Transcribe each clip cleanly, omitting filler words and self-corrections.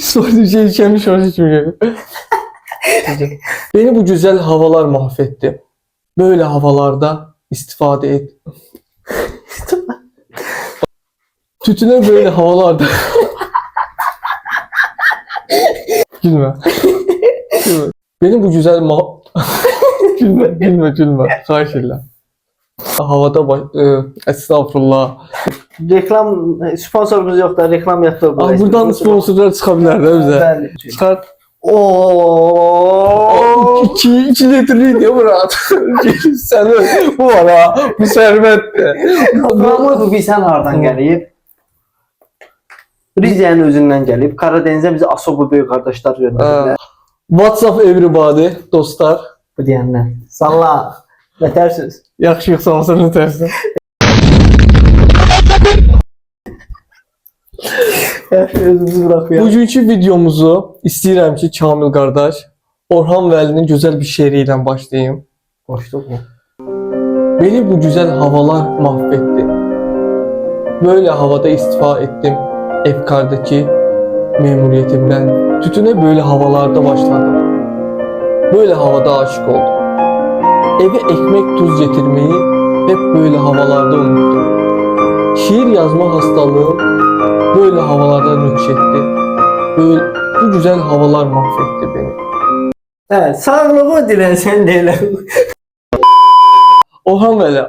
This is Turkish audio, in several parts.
Sonra bir şey içemiş orası içmiyor. Beni bu güzel havalar mahvetti. Böyle havalarda istifade et. Tütüne böyle havalarda. Gülme. Gülme. Beni bu güzel gülme. Karşıyla. Havada estağfurullah. Reklam sponsorumuz yok da reklam yaptırdı. Buradan sponsorlar çıkabilir de bize. Çıkar. Ooo. 2 litre diyor Murat. Sen bu var ha. Bu servet. Bu bilsən hardan gəlib? Rize'nin özündən gəlib. Karadeniz'e bizi Asobu böyük qardaşlar göndərdilər. WhatsApp everybody dostlar. Bu deyənlər. Salla. Nətərsiniz? Yaxşı yoxsa olsun tersin. Özünüzü bırakıyor. Bugünkü videomuzu istəyirəm ki, Kamil qardaş, Orhan Vəlinin gözəl bir şeiri ilə başlayayım. Boşluq mu? Beni bu güzel havalar mahvetti. Böyle havada istifa ettim efkardaki memuriyetimden. Tütüne böyle havalarda başladım. Böyle havada aşık oldum. Eve ekmek tuz getirmeyi hep böyle havalarda unuttum. Şiir yazma hastalığım böyle havalarda nüksetti. Böyle bu güzel havalar mahvetti beni. Evet, sağlığı dilen sen de elə. Orhan Vəli,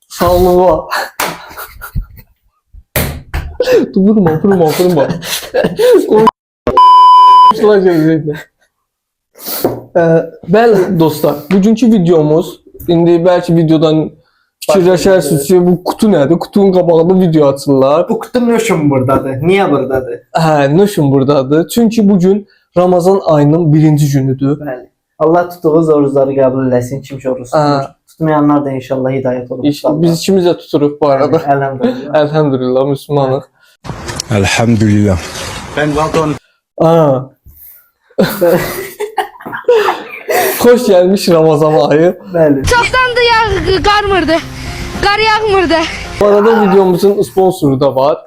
sağlığa. Vurma. Bəli dostlar, bugünkü videomuz, indi bəlkə videodan fikirləşərsiniz ki, bu kutu nədir? Kutunun qabağında video açırlar. Bu kutu nöşün buradadır? Niye buradadır? Nöşün buradadır? Çünki bugün Ramazan ayının 1-ci günüdür. Bəli. Allah tutduğunuz oruçları qəbul eləsin. Kim oruç tutur. Tutmayanlar da inşallah hidayət olur. Biz ikimiz də tuturuq bu arada. Elhamdülillah. Elhamdülillah, Müslümanıq. Elhamdülillah. Ben balkon. Xoş gəlmiş Ramazan ayı. Bəli. Çoxdandır yağ qarmırdı. Qar yağmırdı. Bu arada videomuzun sponsoru da var.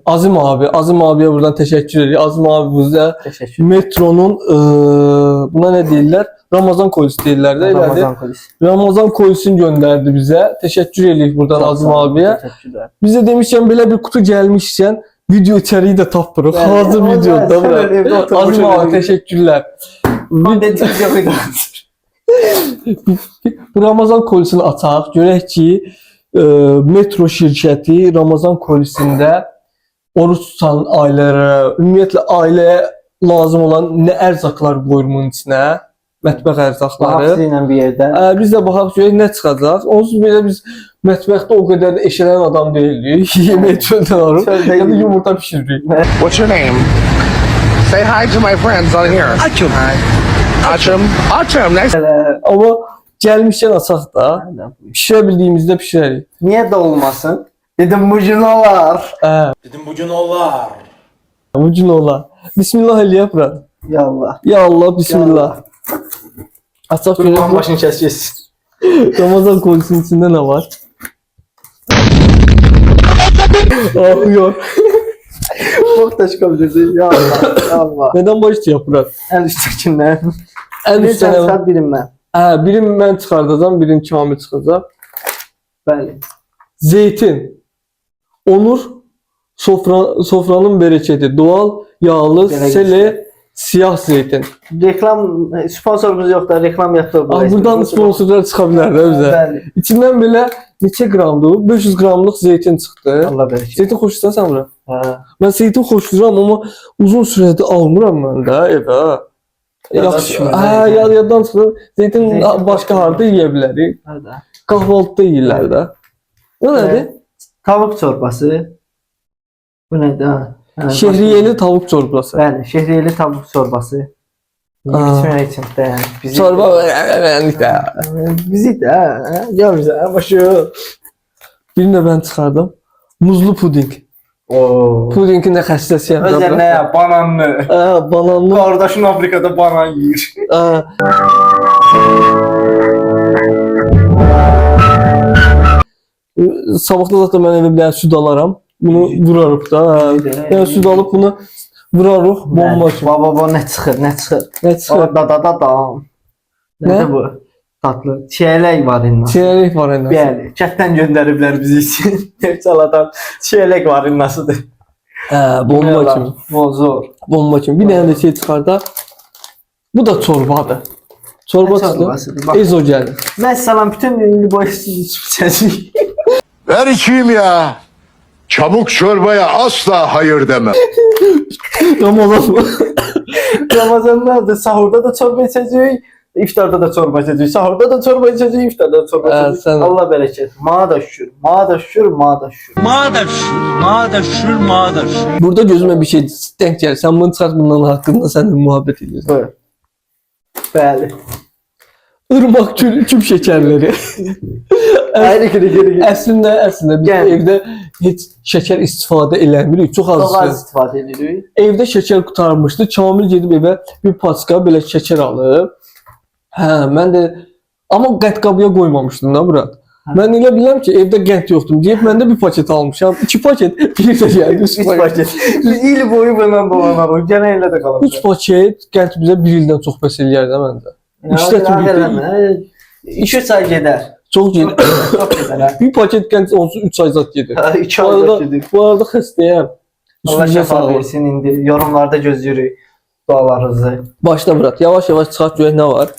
Azim abi. Azim abiye buradan teşekkür ediyor. Azim abi bize Teşekkür. Metronun buna ne deyirlər? Ramazan kolisi deyirlər də. Ramazan kolisi. Ramazan kolisini gönderdi bize. Teşekkür edirik buradan Azim abiye. Teşekkürler. Bize demişken böyle bir kutu gelmişken video içeriği de tapırıq. Hazır videoda bura. Azim abi teşekkürler. Kontentimiz yok idi. Bu Ramazan kolisini açaq. Görək ki, Metro şirkəti Ramazan kolisində oruç tutan ailələrə, ümumiyyətlə ailəyə lazım olan nə ərzaqlar qoyur bunun içinə, mətbəx ərzaqları. Hapsi ilə bir yerdə. Biz də baxaq görək nə çıxacaq. Onsuz belə biz mətbəxdə o qədər də eşələn adam deyilik. Yemək çöldən alırıq. Ya da yumurta pişiririk. What's your name? Say hi to my friends on here. Açım. Açım. Nice. Amma gəlmişkən açaq da. Pişirə bildiyimizdə pişirərik. Niye de olmasın? Dedim bugün olar. Bu gün olar. Bismillah eləyək bura. Ya Allah. Ya Allah, bismillah. Açaq Kurban görək. başını keseceğiz. Ramazan kolisinin içində nə var? Ağlıyor. Çok da çıkabilirsin. Ya Allah. Ya Allah. Nədən başlayaq bura? En üsttekinden. Ən Bir üstünə. sen birim ben. Birini mən çıxardacağam, birini Kamil çıxacaq. Bəli. Zeytin. Onur sofranın bereketi. Doğal, yağlı, Belə sele, siyah zeytin. Reklam sponsorumuz yok da reklam yaptırdı. Buradan sponsorlar çıxa bilər də bizə. Bəli. İçindən belə neçə qramdır? 500 qramlıq zeytin çıxdı. Allah bereket. Zeytin xoşlayırsan sən bura? Ha. Mən zeytin xoşlayıram amma uzun sürədir almıram mən də evə. Yaxşı. Yaddan çıxır. Zeytin başqa harda yeyə bilərik? Hadi. Kahvaltıda yeyirlər də. Bu nədir? Tavuk çorbası. Bu nedir? Ha. Şehriyeli tavuk çorbası. Bəli, şehriyeli tavuk çorbası. İçmək üçün də yəni. Bizi Çorba beğenlikdə. Bizi də, gel bize, başı. Birini də mən çıxardım. Muzlu puding. Oo. Pudingin də xəstəsiyəm. Özə nə ya, bananlı. Bananlı. Qardaşın Afrikada banan yiyir. Sabahda zaten mən evə bir dənə süd alaram. Bunu vurarıq da. Yəni süd alıb bunu vurarıq bomba kimi. Baba nə çıxır, nə çıxır? Nə çıxır? Da. Nə? Nədir bu? Tatlı. Çiyələk var indi. Çiyələk var indi. Bəli, kətdən göndəriblər bizi üçün. Nevçaladan çiyələk var indasıdır. Bomba kimi. Bu zor. Bomba kimi. Bir dənə də şey çıxar da. Bu da çorbadır. Çorba Nə çıxdı. çorbasıdır? Bax. Ezo gəlir. Mesela bütün ünlü boy içecek. Ver içeyim ya. Çabuk çorbaya asla hayır demem. Ramazan mı? Ramazanlarda sahurda da çorba içecek. İftarda da çorba içecek. Sahurda da çorba içecek. İftarda da çorba içecek. Sen- Allah bereket. Mağa da şükür. Mağa da şükür. Mağa da şükür. Burada gözüme bir şey denk gəlir. Sən bunu çıxart bundan haqqında səninlə muhabbet edirsən. Buyur. Bəli. Irmaq küp şəkərləri. Ayrı geri. Əslində biz Yəni. evdə heç şəkər istifadə eləmirik. Çox Çok az az. istifadə edirik. Evdə şəkər qurtarmışdı. Kamil gedib evə bir paçka belə şəkər alıb. Hə, mən də amma qətqabıya qoymamışdım da bura. Mən elə bilirəm ki, evdə qənd yoxdur. Deyib mən də bir paket almışam. 2 paket, biri də gəldi. 3 paket. Biz il boyu bundan dolanarıq. Gene elə də qalır. 3 paket qənd bizə 1 ildən çox bəs eləyər də məndə. İşlətim 2-3 ay gedər. Çox gedir. Çox gedər. Ha. Bir paket qənd olsun 3 ay zat gedir. 2 Bu ay arada, gedir. bu arada xəstəyəm. Allah Üstünüzə şəfa sağlıq. versin indi. Yorumlarda gözləyirik dualarınızı. Başla Murat. Yavaş-yavaş çıxart görək nə var.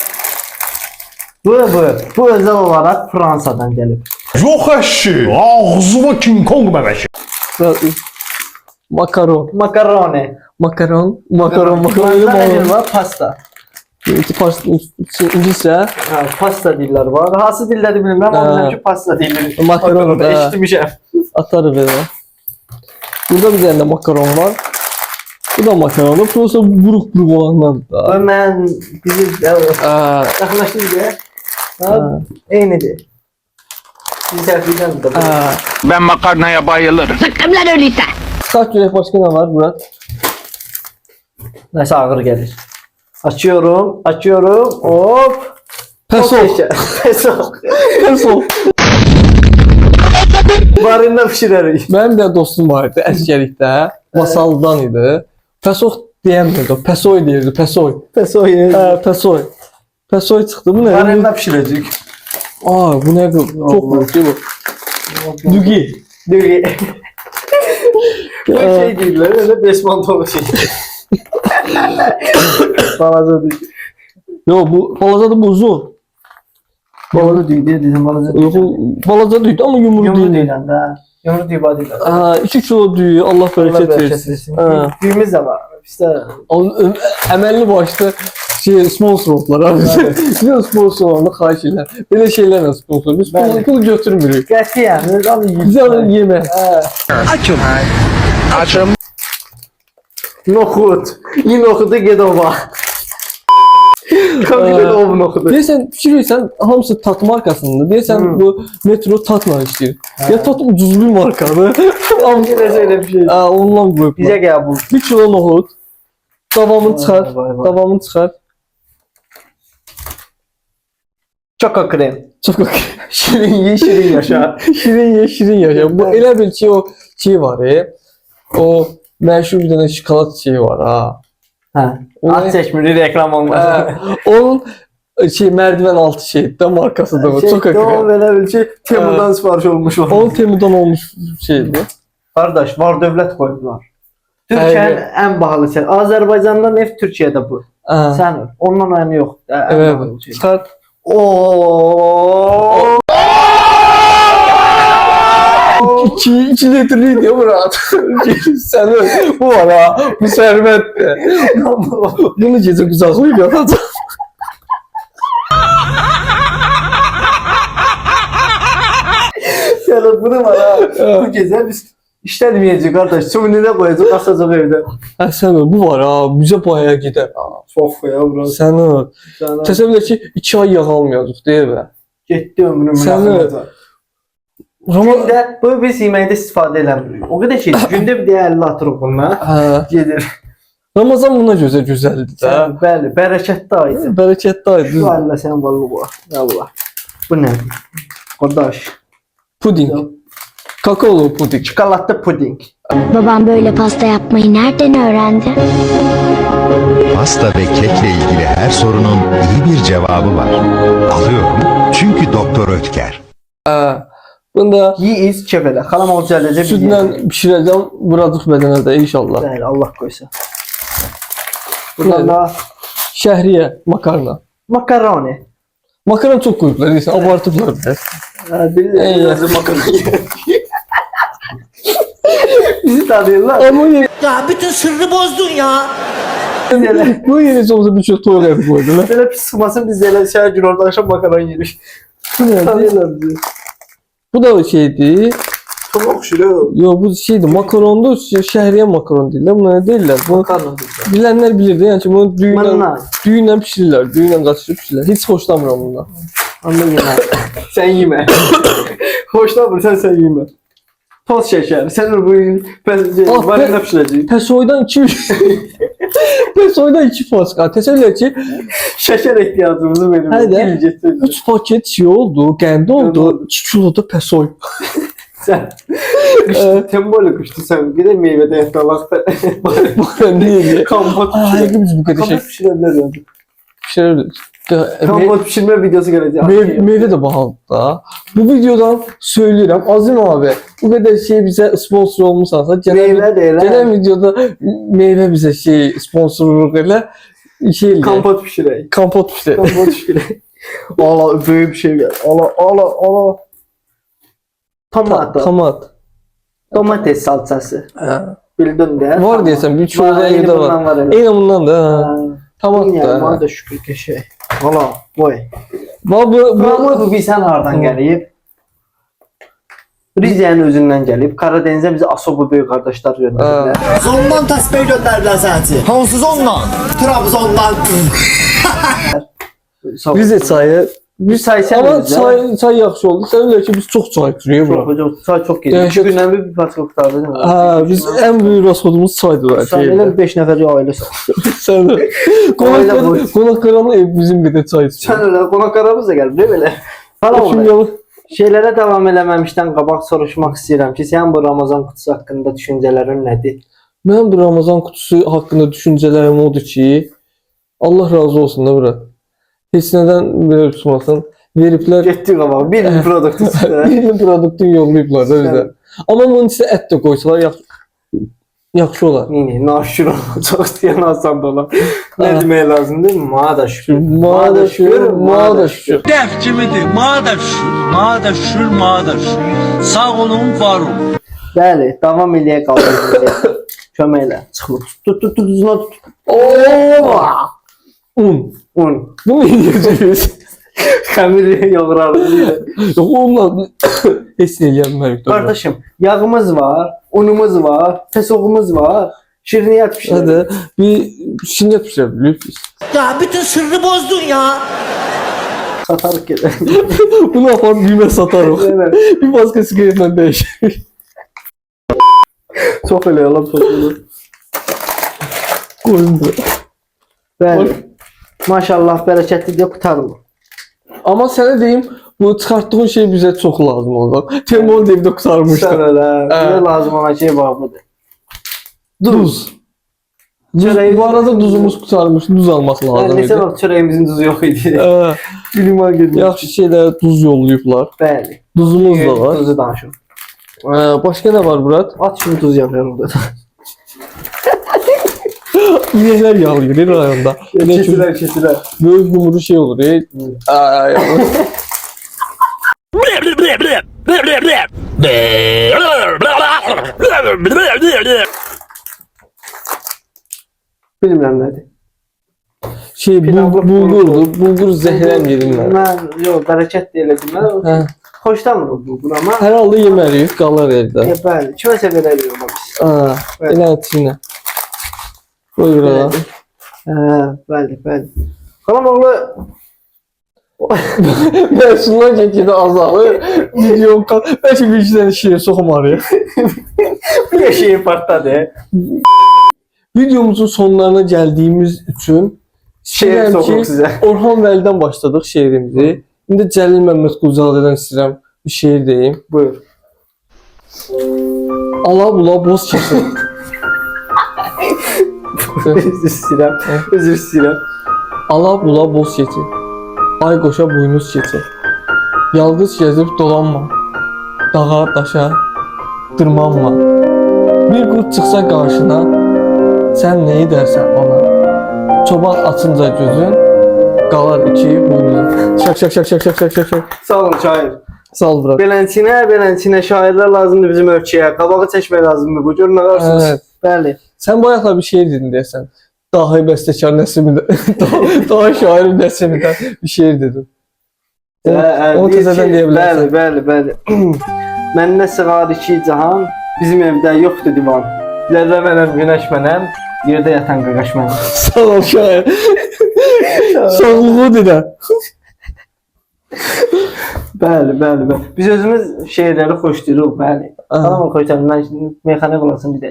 Bu özel olarak Fransa'dan gelip. Yok eşi. Ağzıma King Kong memeşi. Makaron. Makaroni. Makaron. Fransa'da ne var? Pasta. İngilizce. Ha, pasta diller var. Hansı dilleri bilmem ama ki pasta dilleri. Makaron da. Eşitmişim. Atarı böyle. Burada bir tane de makaron var. Bu da makaron. Burası buruk olanlar da. Hemen bizi yaklaşınca eynidir. Biz terfiden de. Ben makarnaya bayılırım. Sıkkım lan öyleyse. Kaç yürek başka ne var Murat? Neyse ağır gelir. Açıyorum. Hop. Peso. Peso. Peso. Barında pişireriz. Benim bir dostum vardı əsgərlikdə. Masaldan idi. Peso deyəmirdi o. Pesoy deyirdi. Pesoy. Peso'yu. Pesoy. Pesoy çıxdı. Bu nə? Barında pişirecek. Bu nə? Çox büyük şey bu. Dugi. Düğü. Bu şey değiller, öyle besmantolu şey. Balaca düğü. Yo bu balacadır bu uzun. Balaca düğü diye dedim balaca düğü. Yox, balaca düydü amma yumru Yumru deyil. düğü lan da. Yumru düğü badi. 2 kilo düyü Allah bərəkət versin. Ha. Düğümüz de var. İşte Əməlli başlı sponsor oldular abi. Biz sponsorlarını xahiş edirəm. Belə şeylərlə sponsor. Biz Bəli. pul götürmürük. qətiyyən alın Biz alın yemək. Açım. Noxud. Yine okudu Gedova. Kabile ov noxudu. Deyirsən, fikirsən hamısı tat markasında. Deyirsən bu metro tatla işləyir. Ya tat ucuz bir markadır. Ama yine öyle bir şey. Ondan qoyublar. Bize gel bu. 1 kilo nohud. Davamını çıxar. Vay, vay. Davamını çıxar. Çoko krem. Çox okey. Şirin ye şirin yaşa. Şirin ye, şirin yaşa. Bu elə bil ki o şey var o məşhur bir dənə şokolad şeyi var ha. Ha. O At ne? seçmeli reklam olmaz. Onun merdiven altı şey de markasıdır bu. Çok Tamam akıllı. böyle bir şey. Temu'dan sipariş olmuş var. Onun Temu'dan olmuş şeydi. Kardeş var devlet koydular. Türkiye'nin en pahalı şey. Azerbaycan'da neft Türkiye'de bu. Ha. Sen ondan aynı yok. Evet. Çıkart. Ooo. 2 litreydi ya Murat. Sen bu var ha. Bu servet. Bunu gece güzel koyup yatacağım. Yani bunu var ha. Bu gece biz işlenmeyecek kardeş. Sümününe koyacak asacak evde. Ha sen bu var ha. Bize bayağı gider. Çok ya burası. Sen o. Sana Təsəvvür et ki 2 ay yağalmayacaq değil mi? gitti ömrümün Sen yakınıza. Günde bu biz yeməkdə istifadə eləmirik. O qədər şey. Gündə bir deyə 50 atırıq bundan. Gedir. Ramazan buna göze güzeldi de. Bəli, bərəkətli aydır. Bereketli aydı. Bu Allah sən vallı bu. Allah. Bu nə? Qardaş. Puding. Kakaolu puding. Çikolatlı puding. Babam böyle pasta yapmayı nereden öğrendi? Pasta ve kekle ilgili her sorunun iyi bir cevabı var. Alıyorum çünkü Doktor Ötker. Bunda Yiyiz çevre. Kalam o düzəldəcək. sütle pişireceğim. Bıraktık bedene de inşallah. Bəli, Allah qoysa. Buradan da Şehriye makarna. makaroni. Makarna çok koydular. Neyse abartıplar biraz. Bilirəm, makaroni. Bizi tanıyırlar. Ama yine, Ya bütün sırrı bozdun ya. bu yine olsa bir şey toy yapıp koydular. Belə pis sıxmasın biz elə şəhər gün orada axşam makaroni yedik. Tanıyırlar bizi. Bu da şeydi. Çok oxşur. Yo bu şeydi makaronda şehriye makaron değiller. Bunlar değiller. Bu Makarna. bilenler bilirdi. Yani çünkü bunu Manna. düğünden pişirirler. Düğünden kaçırıp pişirirler. Hiç hoşlanmıyorum bundan. Amma yemə. Sən yemə. Xoşlamırsan sən yemə. Toz şəkər. Sən bu gün varında pişirəcək. Pesoydan 2 Pesoydan 2 paska. Teselli ki Şəkər ehtiyacımızı verir. Hadi. 3 paket şey oldu. Kendi oldu. 2 kilo da pesoy. Sən sen böyle kuştu sen. Bir de meyvede eftalakta. Ben değil. Kompot Ay pişirelim. biz bu kadar şey Kompot pişirebilirler yani. pişiririz. Kompot pişirme videosu gelecek. Meyve de bahalı da. Bu videodan söylüyorum. Azim abi bu kadar şey bize sponsor olmuşsa Meyve değil ha. gelen videoda meyve bize şey sponsorluk ile şey Kompot pişireyim. kampot işte. Kompot pişireyim. Allah böyle bir şey gel. Allah. Tomato. Tomat. Domates salçası. Bildin de. Var diyesem bir çoğu da Yeni evde bundan var. hele. En bundan da. Ha. Tomat Yani bana da. da şükür ki şey. Allah boy. Bu Bu bilsən hardan gəlib? Rize'nin özündən gəlib. Karadeniz'e bizi Asobu böyük qardaşlar göndərdilər. Zondan təsbih göndərdilər sənəti. Hansız ondan? Trabzondan. Rize çayı. Bir say sen Ama öyle. çay yaxşı oldu. Sen öyle ki biz çok çay içiyoruz bura. Çok çay çok geliyor. Dehşet. 2 gündən bir parça qutardı değil mi? Ha, biz en büyük rasodumuz çaydılar. Sen elə 5 nəfər ailə sal. Sen de. Konak karanlı ev bizim bir de çay içiyor. Sən elə qonaq qaramız da gəlib, değil mi elə? Hala Şimdi oldu. Şeylərə davam eləməmişdən qabaq soruşmaq istəyirəm ki, sən bu Ramazan qutusu haqqında düşüncələrin nədir? ben bu Ramazan kutusu hakkında düşüncelerim odur ki Allah razı olsun da bura. Heç neden böyle tutmasın. Veripler Getdi qabaq, bir produkt üstə. birini produktun yollayıblar da bize. Ama bunun içine et de koysalar yaxşı olar. Yine naşür olacaq istəyən asan da olar. Nə Ha. demək lazımdır? Ma da şükür. Ma da şükür, ma da şükür. Def kimidir? Mağa da şükür, mağa da şükür, mağa da şükür. Sağ olun, var olun. Bəli, davam eləyə qaldırırıq. Köməklə. Çıxmır. Tut, uzuna tut. Un. Un. Bunu yiyeceğiz. Xəmiri yoğurarıq. Yok onunla heç nə eləyənmərik. Qardaşım, yağımız var, unumuz var, pesoğumuz var, şirniyyat pişirir. Hadi bir şinyat pişirebiliriz biz. Ya bütün sırrı bozdun ya. Satarıq gelir. Bunu yapar düğme satarım. Evet. Bir başka sigaretle değişir. Çox elə yalan topluluq. Koyun da. Bəli. Maşallah, bərəkətli deyə qutarılır. Ama sana diyeyim bu çıkarttığın şey bize çok lazım oldu. Temol evde kurtarmıştı. Sən elə, Hə. bizə lazım olan şey bağlıdır. Duz. Bu arada duzumuz kurtarmış. Duz almak lazım. Neçə vaxt çörəyimizin duzu yox idi. Bilimar gedir. Yaxşı şeyler duz yollayıblar. Bəli. Duzumuz da var. Duzu danışım. Başka ne var Murat? At şimdi tuz yapıyorum burada. İnekler yağlıyor rayonda. Keçilər. Böyük yumru şey olur. Ay, Bilmirəm nədir. şey bulgurdu. Bulgur zehrem yedim ben. Mən, yox, bərəkət deyilədim. Mən Hə. xoşlamıram bu, amma Herhalde yemerik kalır evde. bəli, kiməsə verərik ona biz. Aa, Evet. el içine. Koy buraya. Bəli. Qalam oğlu Ben şundan çekildi azalır. Videom kal. Ben şimdi bir şeyden şeye sokum araya. bir şeyi partladı. Videomuzun sonlarına geldiğimiz için Şeir istəyirəm sokuq ki, sizə. Orhan Vəlidən başladıq şeirimizi. İndi Cəlil Məmməd Quzadədən istəyirəm bir şeir deyim. Buyur. Ala bula boz keçi. Özür istəyirəm. Ala bula boz keçi. Ay qoşa buynuz keçi. Yalqız gezib dolanma. Dağa daşa dırmanma. Bir qurt çıxsa qarşına, sən nə edərsən ona? Çoban açınca gözün, qalar iki buynuzun. Şak şak şak şak şak şak şak şak. Sağ olun şair. Sağ ol bırak. Belənçinə şairlər lazımdır bizim ölkəyə. Qabağı çəkmək lazımdır bu. Görün nə qarsınız? Evet. Bəli. Sen bu ayakla bir şey dedin dersen. Dahi bestekar Nesimi'den, dahi şair Nesimi'den bir şiir dedin. Onu tezeden diyebilirsin. Bəli. Məndə sığar iki cahan, bizim evdə yoxdur divan. Zərrə mənəm, günəş mənəm, yerdə yatan qaqaş mənəm. Sağ ol şair. Sağlığı dile. Bəli. Biz özümüz şeirləri xoşlayırıq, bəli. Xanım xoşlayır, mən şimdi meyxana qolasın bir də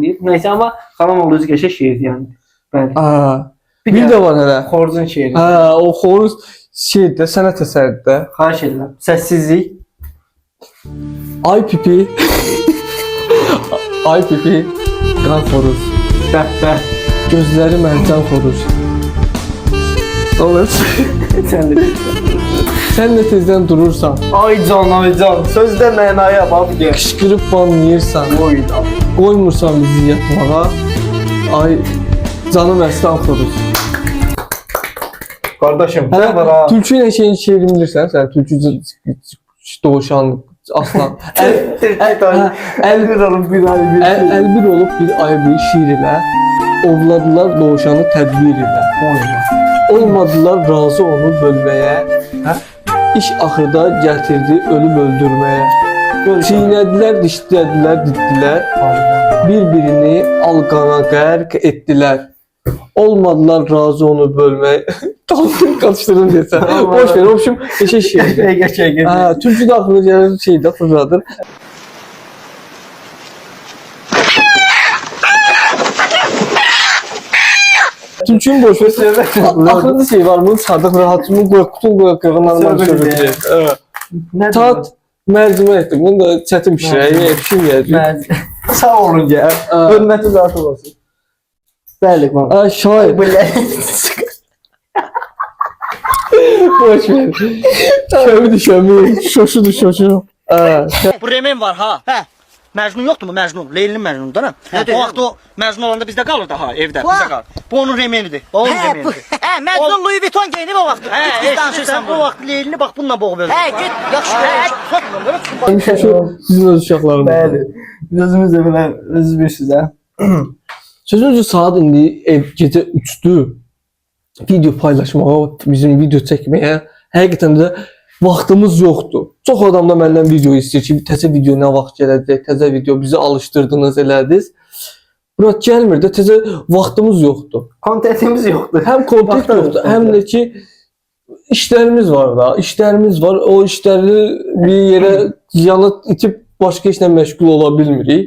deyib. Nəysə, amma xanım oğlu özü qəşə şeirdir yəni. Bəli. Bir de var hele. Xoruzun şeiri. O xoruz şeyde, sənət əsəridir. Xahiş edirəm. Səssizlik. Ay pipi. Ay pipi. Qan xoruz. Bəh. Gözləri mərcan xoruz. Olur. Sən də. Sen de tezden durursan, Ay can. Sözdə mənaya bax gəl. kışkırıp banlayırsan, Oyda. koymursan bizi yatmağa. Ay canım əslan xoruz. Qardaşım, sən var ha. Hələ tülkü ilə şeyin şeirini bilirsən, sən tülkü doğuşan aslan. Əlbir olub bir ay bir. Əlbir olub bir ay bir şiir ilə ovladılar doğuşanı tədbir ilə. Olmadılar razı onu bölməyə. İş axırda gətirdi ölüb öldürməyə. Çiğnədilər, dişlədilər, ditdilər. Bir-birini alqana qərq etdilər. Olmadılar razı onu bölməyə. Tam karıştırdım desən. Boş ver, obşum geçe şiir. Geç. Türkçü de aklına gelen şey de fırladır. Türkçünü boş ver. Aklında şey var mı? Sadık rahatımı kutun kırgınlarından söyleyeceğim. Tat mercimek. Bunu da çetin bir şey. Pişim yiyeceğim. Sağ olun ya. Hürmeti zatı olsun. Bəli, qan. Şair. Boş ver. Şömü. Şoşu. Bu Remen var ha. Hə. Məcnun yoxdur mu? Məcnun. Leylinin Məcnunu da nə? O vaxt o Məcnun olanda bizdə qalırdı ha, evdə, bizdə qalır. Bu onun Remenidir. O onun Remenidir. Hə, Məcnun Louis Vuitton geyinib o vaxt. Hə, biz danışırsan bu vaxt Leylini bax bununla boğub öldü. Hə, get, yaxşı. Hə, Şoşu sizin öz uşaqlarınız. Bəli. Biz özümüz də bilən, özünüz bilirsiniz hə. Sözünüzü saat indi gece 3'tü. Video paylaşmağa, bizim video çekmeye həqiqətən də vaxtımız yoxdur. Çox adam da məndən video istəyir ki, təzə video nə vaxt gələcək, təzə video bizi alışdırdınız, elədiniz. Murat gəlmir də təzə vaxtımız yoxdur. Kontentimiz yoxdur. Həm kontent yoxdur, həm də ki işlərimiz var da, işlərimiz var. O işləri bir yerə yana itib başqa işlə məşğul ola bilmirik.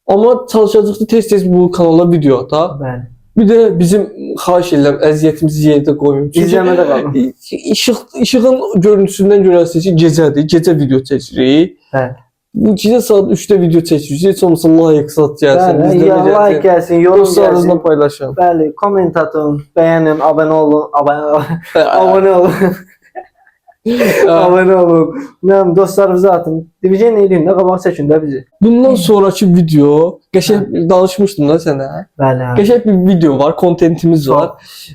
Amma çalışacağıq ki, tez-tez bu kanala video ata. Bəli. Bir də bizim xahiş edirəm əziyyətimizi yerdə qoyun. İzləmədə qalın. İşığın görüntüsündən görəsiniz ki, gecədir, gecə video çəkirik. Hə. Bu gecə saat 3-də video çəkirik. Heç olmasa like sat gəlsin, Bəli, izləmə ya like gəlsin, yorum dostlarınızla gəlsin. paylaşın. Bəli, komment atın, bəyənin, abunə olun, abunə olun. Abunə olun. Mənim dostlarınıza atın. Divizyon eləyin də, qabaq çəkin də bizi. Bundan sonraki video, qəşəng danışmışdım da sənə. Bəli. Qəşəng bir video var, kontentimiz var.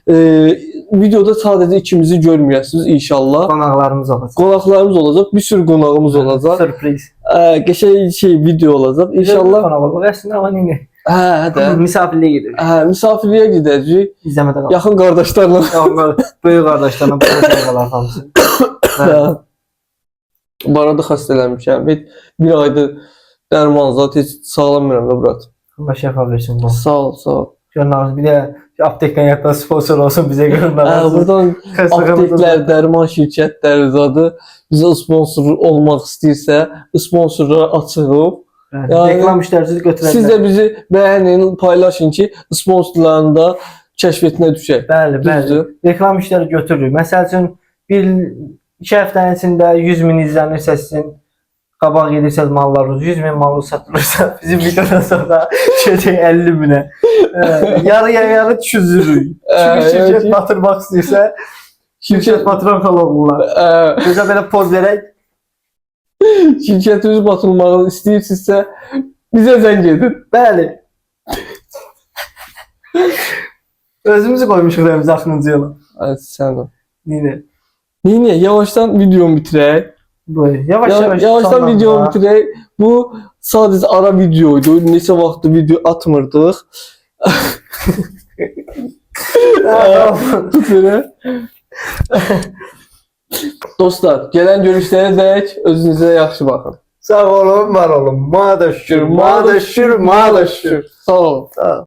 Videoda sadəcə ikimizi görməyəsiniz inşallah. Qonaqlarımız olacaq. Qonaqlarımız olacaq, bir sürü qonağımız olacaq. Sürpriz. Qəşəng şey video olacaq. İnşallah. Qonaq olmaq əslində amma nə? Hə. Misafirliyə gedirik. Misafirliyə gedəcəyik. İzləmədə qalın. Yaxın qardaşlarla. Böyük qardaşlarla qonaqlar hamısı. Bu arada xəstələnmişəm. Bir aydır dərman zat heç sağlamıram da Murat. Allah şəfa versin bu. Sağ ol. Görünürüz bir də aptekdən yatdan sponsor olsun bizə görünürüz. Buradan apteklər, dərman şirkətləri zadı bizə sponsor olmaq istəyirsə, sponsorları açırıq. Yəni, reklam işlərinizi götürərlər. Siz də bizi bəyənin, paylaşın ki, sponsorların da kəşfetinə düşək. Bəli. Reklam işləri götürürük. Məsəl üçün 1-2 həftənin içində 100.000 izlənirsə sizin qabaq gedirsəz mallarınız 100.000 mallı satılırsa bizim videodan sonra şeycək 50.000'e. Yarıya yarı çüzdürürük. Çünkü şirket batırmaq istəyirsə şirket batıran kalanlar. Bizə belə poz verək. Şirkətiniz batırmağı istəyirsinizsə bizə zəng edin. Bəli. Özümüzü koymuşuq evimiz axırıncı yola. Hadi sen ol. Yine. Niye? Yavaştan videomu bitirək. Yavaştan videomu bitirək. Bu sadece ara videoydu. Neçə vaxtdır video atmırdıq. Tut belə. Dostlar, gələn görüşlərə dək özünüzə yaxşı baxın. Sağ olun, var olun. Mağda şükür, mağda şükür, mağda şükür. Sağ olun. Sağ olun.